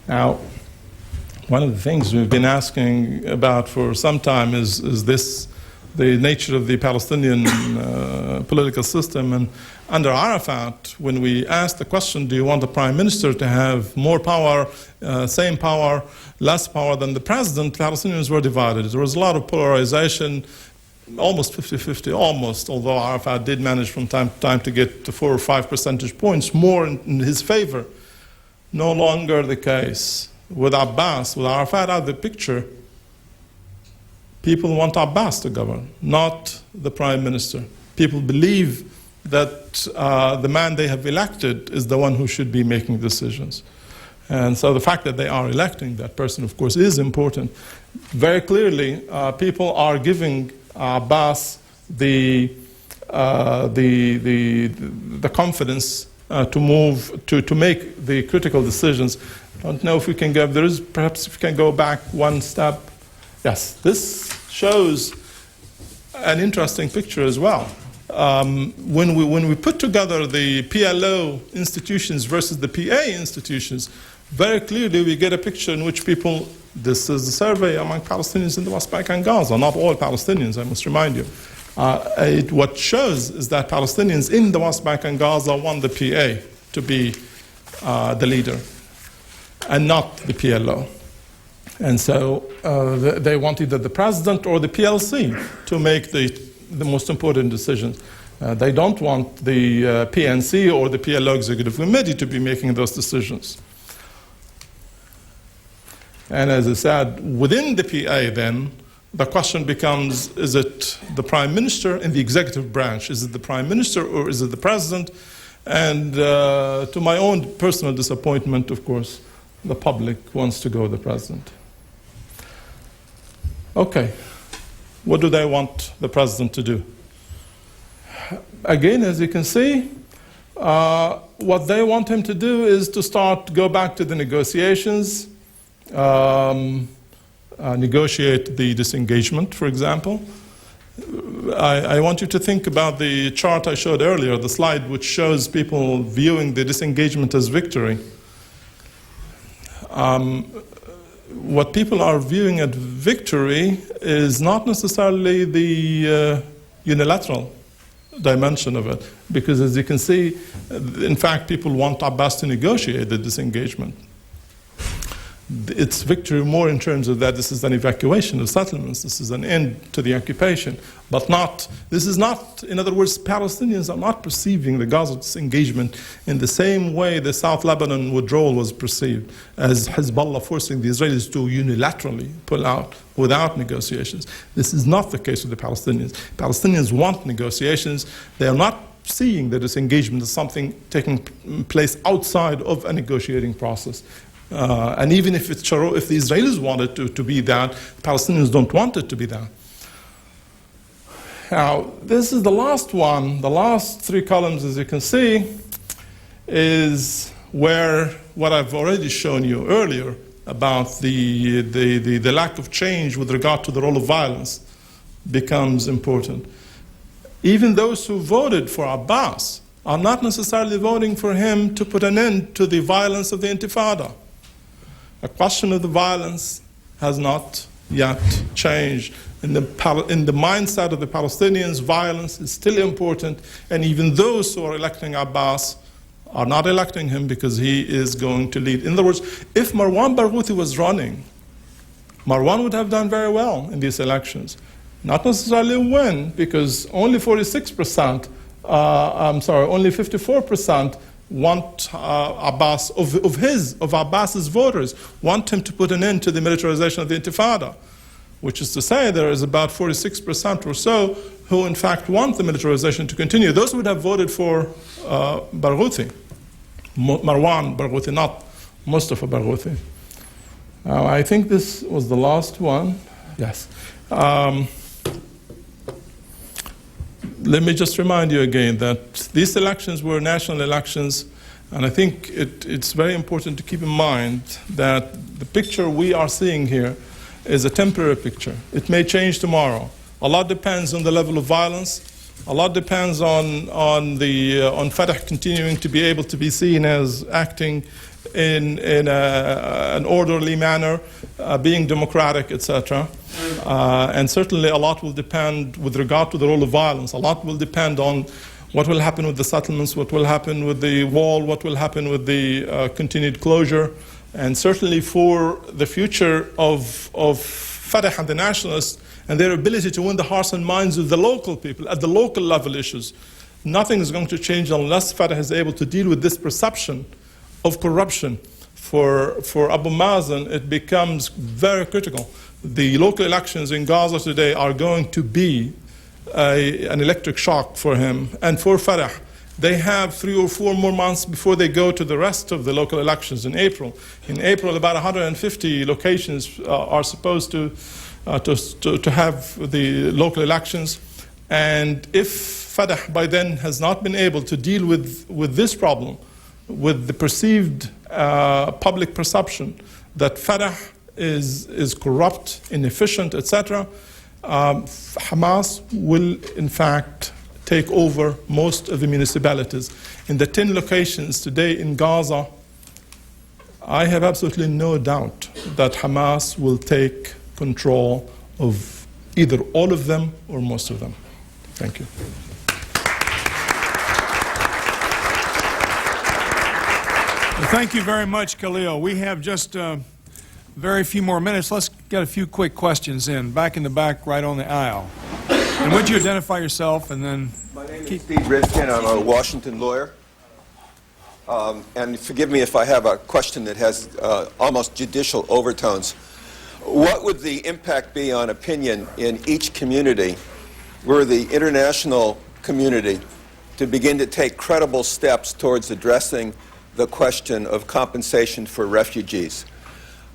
Now, one of the things we've been asking about for some time is this the nature of the Palestinian political system. And under Arafat, when we asked the question, do you want the prime minister to have more power, same power, less power than the president, Palestinians were divided. There was a lot of polarization, almost 50-50, almost, although Arafat did manage from time to time to get to 4 or 5 percentage points more in his favor. No longer the case. With Abbas, with Arafat out of the picture, people want Abbas to govern, not the prime minister. People believe that the man they have elected is the one who should be making decisions. And so the fact that they are electing that person, of course, is important. Very clearly, people are giving Abbas the confidence to move, to make the critical decisions. I don't know if we can go, perhaps if we can go back one step. Yes, this shows an interesting picture as well. When we put together the PLO institutions versus the PA institutions, very clearly we get a picture in which people, this is the survey among Palestinians in the West Bank and Gaza, not all Palestinians, I must remind you. What shows is that Palestinians in the West Bank and Gaza want the PA to be the leader and not the PLO. And so they want either the president or the PLC to make the most important decisions. They don't want the PNC or the PLO Executive Committee to be making those decisions. And as I said, within the PA then, the question becomes, is it the prime minister in the executive branch? Is it the prime minister or is it the president? And to my own personal disappointment, of course, the public wants to go with the president. Okay, what do they want the president to do? Again, as you can see, what they want him to do is to go back to the negotiations, negotiate the disengagement, for example. I want you to think about the chart I showed earlier, the slide which shows people viewing the disengagement as victory. What people are viewing as victory is not necessarily the unilateral dimension of it, because as you can see, in fact, people want Abbas to negotiate the disengagement. It's victory more in terms of that this is an evacuation of settlements, this is an end to the occupation, but this is not, in other words, Palestinians are not perceiving the Gaza disengagement in the same way the South Lebanon withdrawal was perceived, as Hezbollah forcing the Israelis to unilaterally pull out without negotiations. This is not the case with the Palestinians. Palestinians want negotiations. They are not seeing the disengagement as something taking place outside of a negotiating process. And even if the Israelis want it to be that, the Palestinians don't want it to be that. Now, this is the last one. The last 3 columns, as you can see, is where what I've already shown you earlier about the lack of change with regard to the role of violence becomes important. Even those who voted for Abbas are not necessarily voting for him to put an end to the violence of the Intifada. The question of the violence has not yet changed. In the mindset of the Palestinians, violence is still important, and even those who are electing Abbas are not electing him because he is going to lead. In other words, if Marwan Barghouti was running, Marwan would have done very well in these elections. Not necessarily win, because only 46%, only 54% want Abbas, of Abbas's voters, want him to put an end to the militarization of the Intifada, which is to say there is about 46% or so who in fact want the militarization to continue. Those would have voted for Barghouti, Marwan Barghouti, not Mustafa Barghouti. I think this was the last one. Yes. Let me just remind you again that these elections were national elections, and I think it's very important to keep in mind that the picture we are seeing here is a temporary picture. It may change tomorrow. A lot depends on the level of violence. A lot depends on Fatah continuing to be able to be seen as acting in an orderly manner, being democratic, etc. And certainly a lot will depend with regard to the role of violence. A lot will depend on what will happen with the settlements, what will happen with the wall, what will happen with the continued closure. And certainly for the future of Fatah and the nationalists and their ability to win the hearts and minds of the local people at the local level issues. Nothing is going to change unless Fatah is able to deal with this perception of corruption. For Abu Mazen, it becomes very critical. The local elections in Gaza today are going to be an electric shock for him and for Fatah. They have 3 or 4 more months before they go to the rest of the local elections in April. In April, about 150 locations are supposed to have the local elections. And if Fatah by then has not been able to deal with this problem, with the perceived public perception that Fatah is corrupt, inefficient, etc., Hamas will in fact take over most of the municipalities. In the 10 locations today in Gaza, I have absolutely no doubt that Hamas will take control of either all of them or most of them. Thank you. Well, thank you very much, Khalil. We have just very few more minutes. Let's get a few quick questions in. Back in the back, right on the aisle. And would you identify yourself and then... My name is Steve Rivkin. I'm a Washington lawyer. And forgive me if I have a question that has almost judicial overtones. What would the impact be on opinion in each community were the international community to begin to take credible steps towards addressing the question of compensation for refugees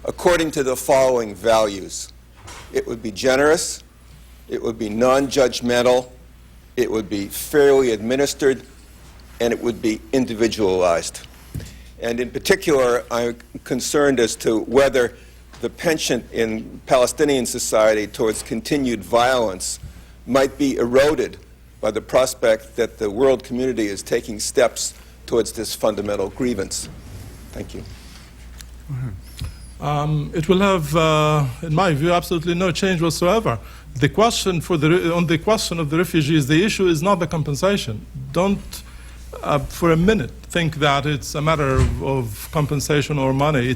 according to the following values? It would be generous, it would be non-judgmental, it would be fairly administered, and it would be individualized. And in particular, I'm concerned as to whether the penchant in Palestinian society towards continued violence might be eroded by the prospect that the world community is taking steps towards this fundamental grievance. Thank you. It will have, in my view, absolutely no change whatsoever. The question on the question of the refugees, the issue is not the compensation. Don't, for a minute, think that it's a matter of compensation or money.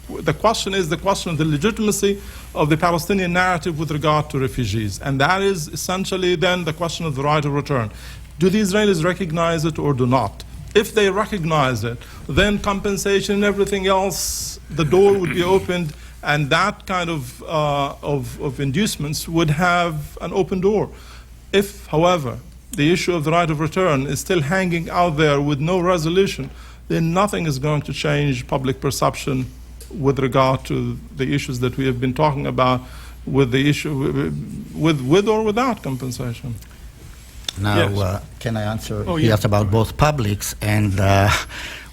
The question is the question of the legitimacy of the Palestinian narrative with regard to refugees. And that is essentially then the question of the right of return. Do the Israelis recognize it or do not? If they recognize it, then compensation and everything else, the door would be opened, and that kind of inducements would have an open door. If, however, the issue of the right of return is still hanging out there with no resolution, then nothing is going to change public perception with regard to the issues that we have been talking about, with the issue with or without compensation. Now, Yes. Can I answer? Oh, He yeah. asked about both publics. And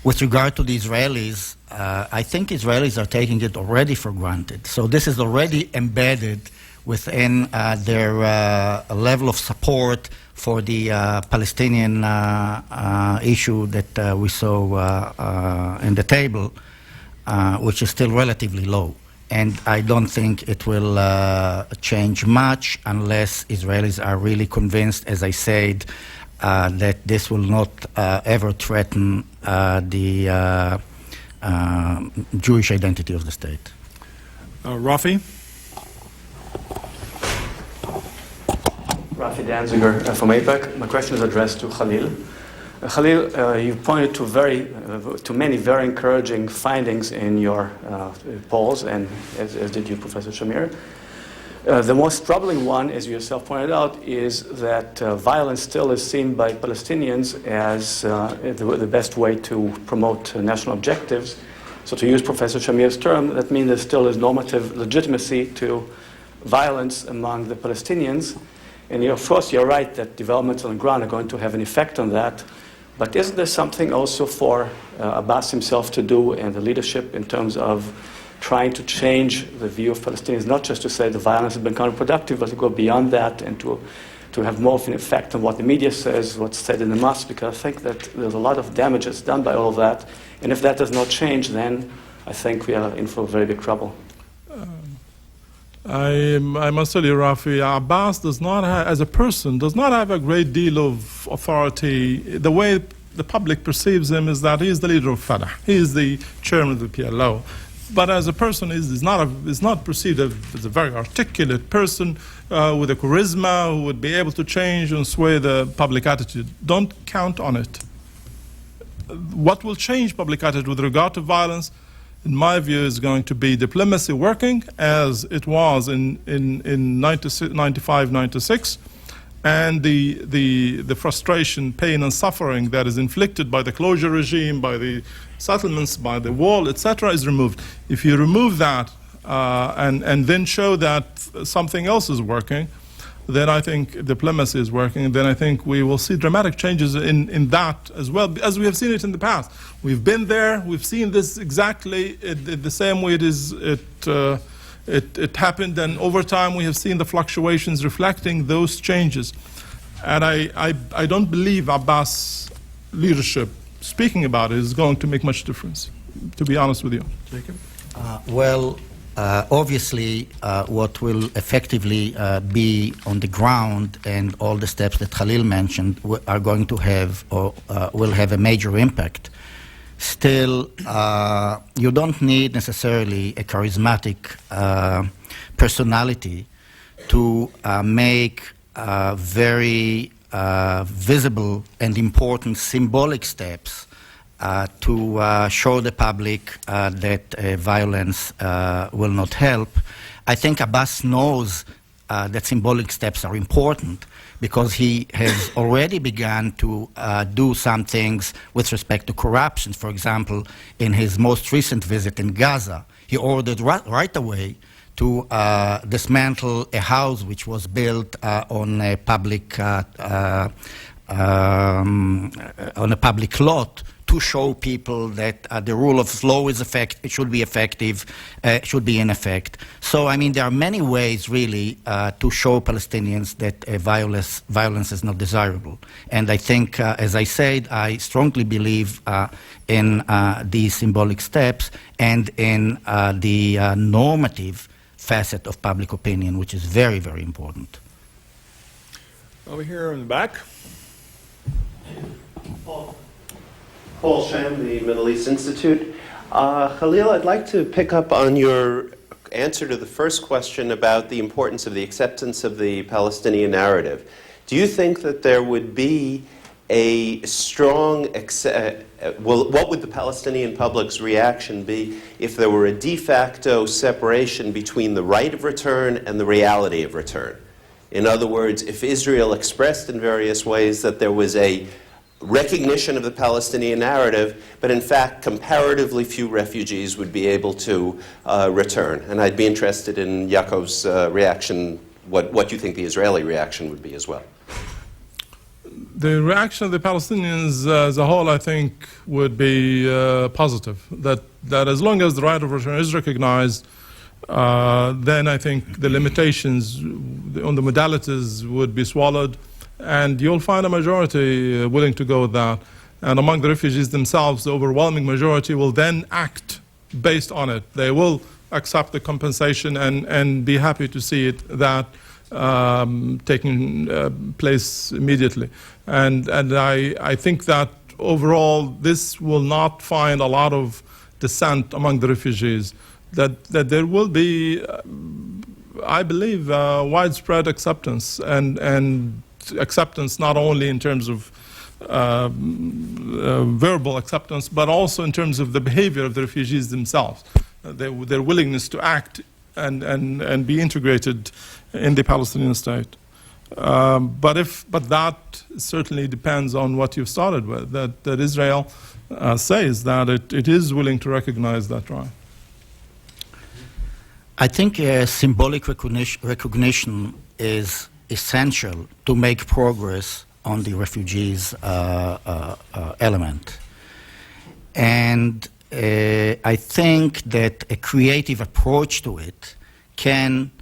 with regard to the Israelis, I think Israelis are taking it already for granted. So this is already embedded within their level of support for the Palestinian issue that we saw in the table, which is still relatively low. And I don't think it will change much unless Israelis are really convinced, as I said, that this will not ever threaten the Jewish identity of the state. Rafi? Rafi Danziger from APAC. My question is addressed to Khalil. Khalil, you pointed to many very encouraging findings in your polls, and as did you, Professor Shamir. The most troubling one, as you yourself pointed out, is that violence still is seen by Palestinians as the best way to promote national objectives. So to use Professor Shamir's term, that means there still is normative legitimacy to violence among the Palestinians. And of course, you're right that developments on the ground are going to have an effect on that. But isn't there something also for Abbas himself to do and the leadership in terms of trying to change the view of Palestinians, not just to say the violence has been counterproductive, but to go beyond that and to to have more of an effect on what the media says, what's said in the mosque, because I think that there's a lot of damages done by all of that. And if that does not change, then I think we are in for very big trouble. I must tell you, Rafi, Abbas does not as a person, does not have a great deal of authority. The way the public perceives him is that he is the leader of Fatah. He is the chairman of the PLO. But as a person, is not perceived as a very articulate person with a charisma who would be able to change and sway the public attitude. Don't count on it. What will change public attitude with regard to violence, in my view, is going to be diplomacy working as it was in 95, 96, and the frustration, pain, and suffering that is inflicted by the closure regime, by the settlements, by the wall, etc., is removed. If you remove that and then show that something else is working, then I think diplomacy is working, and then I think we will see dramatic changes in that as well, as we have seen it in the past. We've been there, we've seen this exactly the same way it happened, and over time we have seen the fluctuations reflecting those changes. And I don't believe Abbas' leadership, speaking about it, is going to make much difference, to be honest with you. Obviously, what will effectively be on the ground and all the steps that Khalil mentioned are going to have or will have a major impact. Still, you don't need necessarily a charismatic personality to make very visible and important symbolic steps to show the public that violence will not help. I think Abbas knows that symbolic steps are important because he has already begun to do some things with respect to corruption. For example, in his most recent visit in Gaza, he ordered right away to dismantle a house which was built on a public lot, to show people that the rule of law is should be effective, should be in effect. So, I mean, there are many ways, really, to show Palestinians that violence is not desirable. And I think, as I said, I strongly believe in these symbolic steps and in the normative facet of public opinion, which is very, very important. Over here in the back. Paul Sham, the Middle East Institute. Khalil, I'd like to pick up on your answer to the first question about the importance of the acceptance of the Palestinian narrative. Do you think that there would be a strong, what would the Palestinian public's reaction be if there were a de facto separation between the right of return and the reality of return? In other words, if Israel expressed in various ways that there was a recognition of the Palestinian narrative, but in fact comparatively few refugees would be able to return. And I'd be interested in Yaakov's reaction, what you think the Israeli reaction would be as well. The reaction of the Palestinians as a whole, I think, would be positive. That as long as the right of return is recognized, then I think the limitations on the modalities would be swallowed, and you'll find a majority willing to go with that. And among the refugees themselves, the overwhelming majority will then act based on it. They will accept the compensation and be happy to see it that taking place immediately. And I think that overall this will not find a lot of dissent among the refugees. That there will be, I believe, widespread acceptance and acceptance not only in terms of verbal acceptance, but also in terms of the behavior of the refugees themselves, their willingness to act and be integrated in the Palestinian state. But that certainly depends on what you've started with, that Israel says that it is willing to recognize that right. I think symbolic recognition is essential to make progress on the refugees element. And I think that a creative approach to it can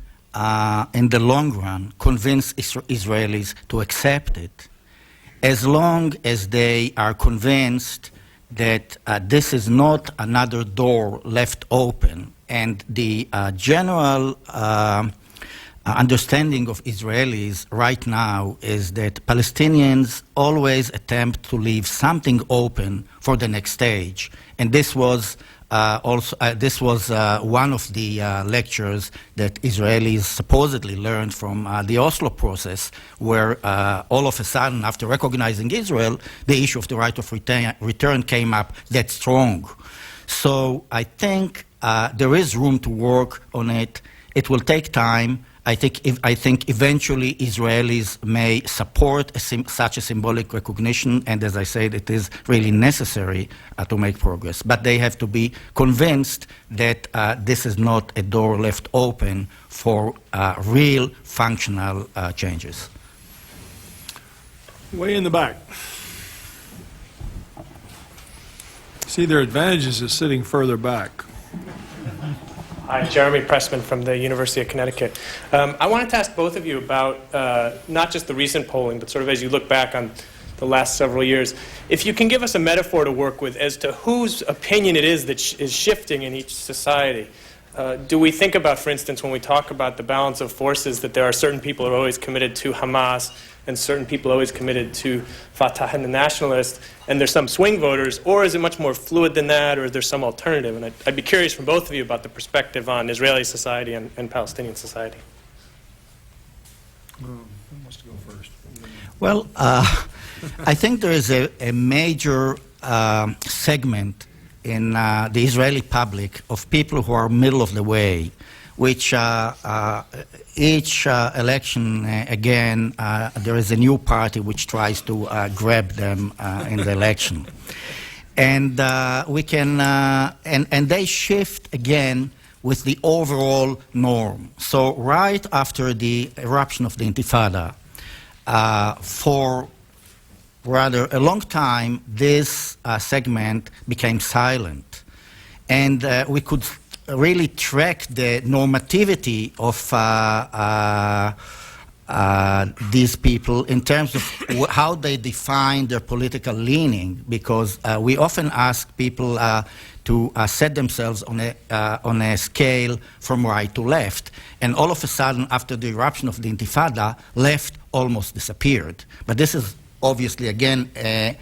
in the long run, convince Israelis to accept it, as long as they are convinced that this is not another door left open, and the general understanding of Israelis right now is that Palestinians always attempt to leave something open for the next stage, and this was one of the lectures that Israelis supposedly learned from the Oslo process, where all of a sudden, after recognizing Israel, the issue of the right of return came up that strong. So I think there is room to work on it. It will take time. I think eventually Israelis may support such a symbolic recognition, and as I said, it is really necessary to make progress. But they have to be convinced that this is not a door left open for real functional changes. Way in the back. See, there are advantages of sitting further back. Hi, Jeremy Pressman from the University of Connecticut. I wanted to ask both of you about not just the recent polling, but sort of as you look back on the last several years, if you can give us a metaphor to work with as to whose opinion it is that is shifting in each society. Do we think about, for instance, when we talk about the balance of forces, that there are certain people who are always committed to Hamas and certain people always committed to Fatah and the nationalists, and there's some swing voters, or is it much more fluid than that, or is there some alternative? And I'd be curious from both of you about the perspective on Israeli society and Palestinian society. Who wants to go first? Well, I think there is a major segment in the Israeli public of people who are middle of the way, which each election, again, there is a new party which tries to grab them in the election. And we can, and they shift again with the overall norm. So right after the eruption of the Intifada, for rather a long time, this segment became silent. And we could really track the normativity of these people in terms of how they define their political leaning, because we often ask people to set themselves on a scale from right to left. And all of a sudden, after the eruption of the Intifada, left almost disappeared. But this is obviously, again, a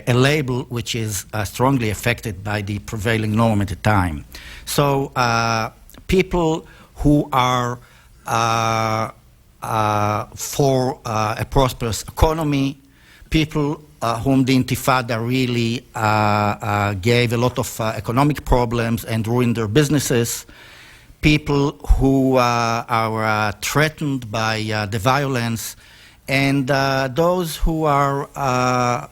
label which is strongly affected by the prevailing norm at the time. So people who are for a prosperous economy, people whom the Intifada really gave a lot of economic problems and ruined their businesses, people who are threatened by the violence, and those who are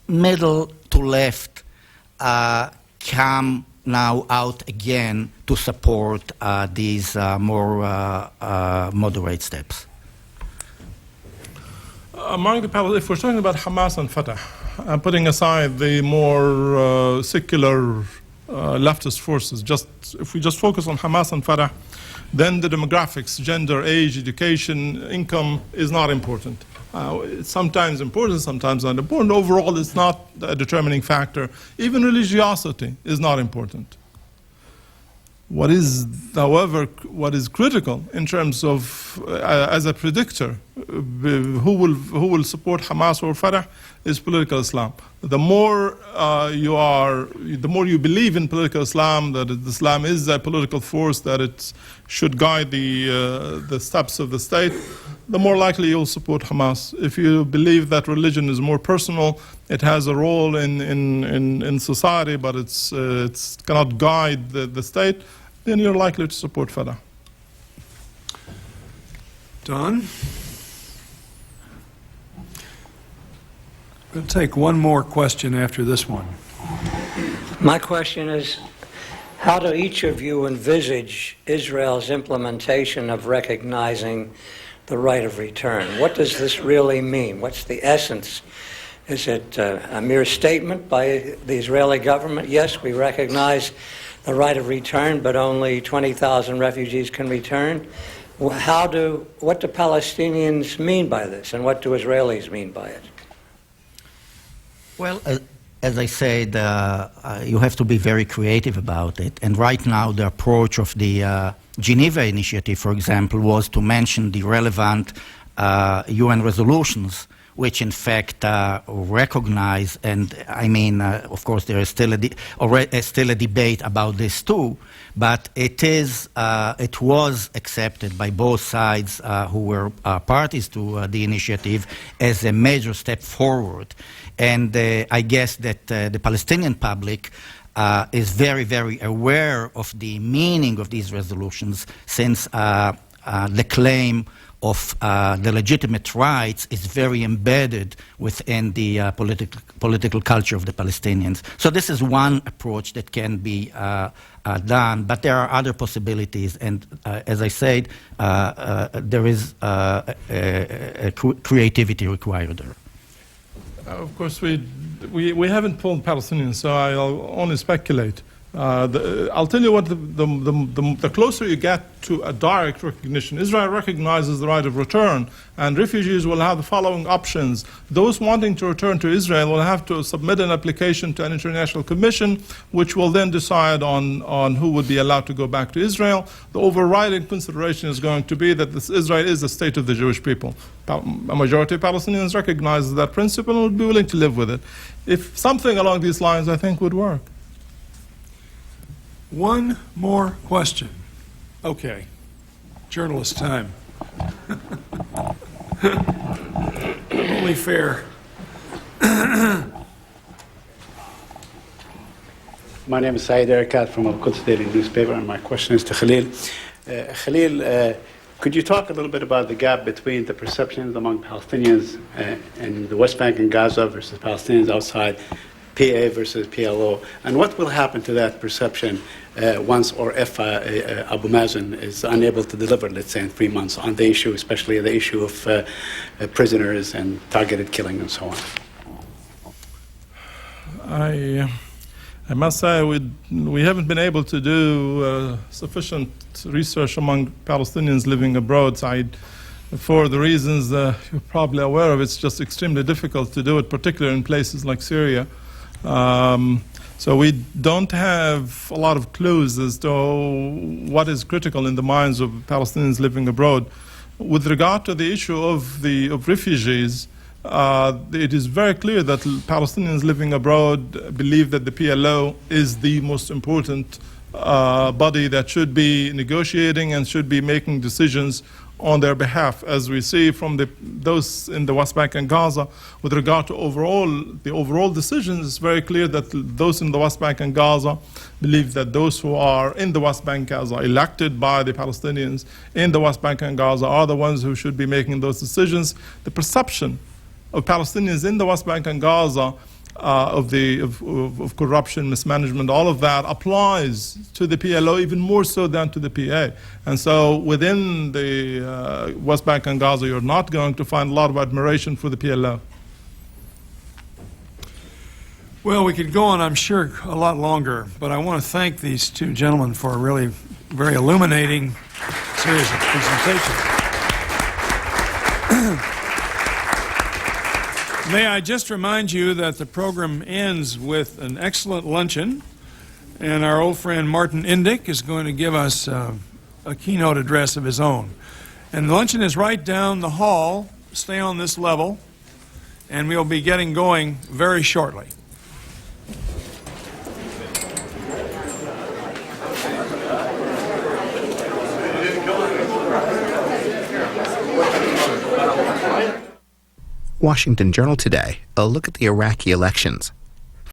middle to left come now out again to support these more moderate steps. Among the if we're talking about Hamas and Fatah, putting aside the more secular leftist forces, if we just focus on Hamas and Fatah, then the demographics, gender, age, education, income is not important. It's sometimes important, sometimes not important. Overall, it's not a determining factor. Even religiosity is not important. What is, however, what is critical in terms of, as a predictor, who will support Hamas or Fatah is political Islam. The more the more you believe in political Islam, that Islam is a political force, that it should guide the steps of the state, the more likely you'll support Hamas. If you believe that religion is more personal, it has a role in society, but it cannot guide the state, then you're likely to support Fatah. Don? We'll take one more question after this one. My question is, how do each of you envisage Israel's implementation of recognizing the right of return? What does this really mean? What's the essence? Is it a mere statement by the Israeli government? Yes, we recognize the right of return, but only 20,000 refugees can return. What do Palestinians mean by this, and what do Israelis mean by it? Well, as I said, you have to be very creative about it. And right now, the approach of the Geneva Initiative, for example, was to mention the relevant UN resolutions, which in fact recognize, and I mean, of course, there is still a debate about this too, but it was accepted by both sides who were parties to the initiative as a major step forward. And I guess that the Palestinian public is very, very aware of the meaning of these resolutions, since the claim of the legitimate rights is very embedded within the political culture of the Palestinians. So this is one approach that can be done, but there are other possibilities, and as I said, there is creativity required there. Of course, we haven't polled Palestinians, so I'll only speculate. I'll tell you what, the closer you get to a direct recognition, Israel recognizes the right of return, and refugees will have the following options. Those wanting to return to Israel will have to submit an application to an international commission, which will then decide on who would be allowed to go back to Israel. The overriding consideration is going to be that Israel is the state of the Jewish people. A majority of Palestinians recognize that principle and would be willing to live with it. If something along these lines, I think, would work. One more question. Okay. Journalist time. Only fair. My name is Saeed Erekat from Al-Quds Daily newspaper, and my question is to Khalil. Khalil, could you talk a little bit about the gap between the perceptions among Palestinians in the West Bank and Gaza versus Palestinians outside, PA versus PLO, and what will happen to that perception once or if Abu Mazen is unable to deliver, let's say, in 3 months on the issue, especially the issue of prisoners and targeted killing and so on? I must say we haven't been able to do sufficient research among Palestinians living abroad. For the reasons you're probably aware of, it's just extremely difficult to do it, particularly in places like Syria. So we don't have a lot of clues as to what is critical in the minds of Palestinians living abroad. With regard to the issue of refugees, it is very clear that Palestinians living abroad believe that the PLO is the most important body that should be negotiating and should be making decisions on their behalf, as we see from those in the West Bank and Gaza. With regard to the overall decisions, it's very clear that those in the West Bank and Gaza believe that those who are in the West Bank and Gaza, elected by the Palestinians in the West Bank and Gaza, are the ones who should be making those decisions. The perception of Palestinians in the West Bank and Gaza of corruption, mismanagement, all of that applies to the PLO even more so than to the PA. And so within the West Bank and Gaza, you're not going to find a lot of admiration for the PLO. Well, we could go on, I'm sure, a lot longer, but I want to thank these two gentlemen for a really very illuminating series of presentations. May I just remind you that the program ends with an excellent luncheon, and our old friend Martin Indyk is going to give us a keynote address of his own. And the luncheon is right down the hall. Stay on this level, and we'll be getting going very shortly. Washington Journal today, a look at the Iraqi elections.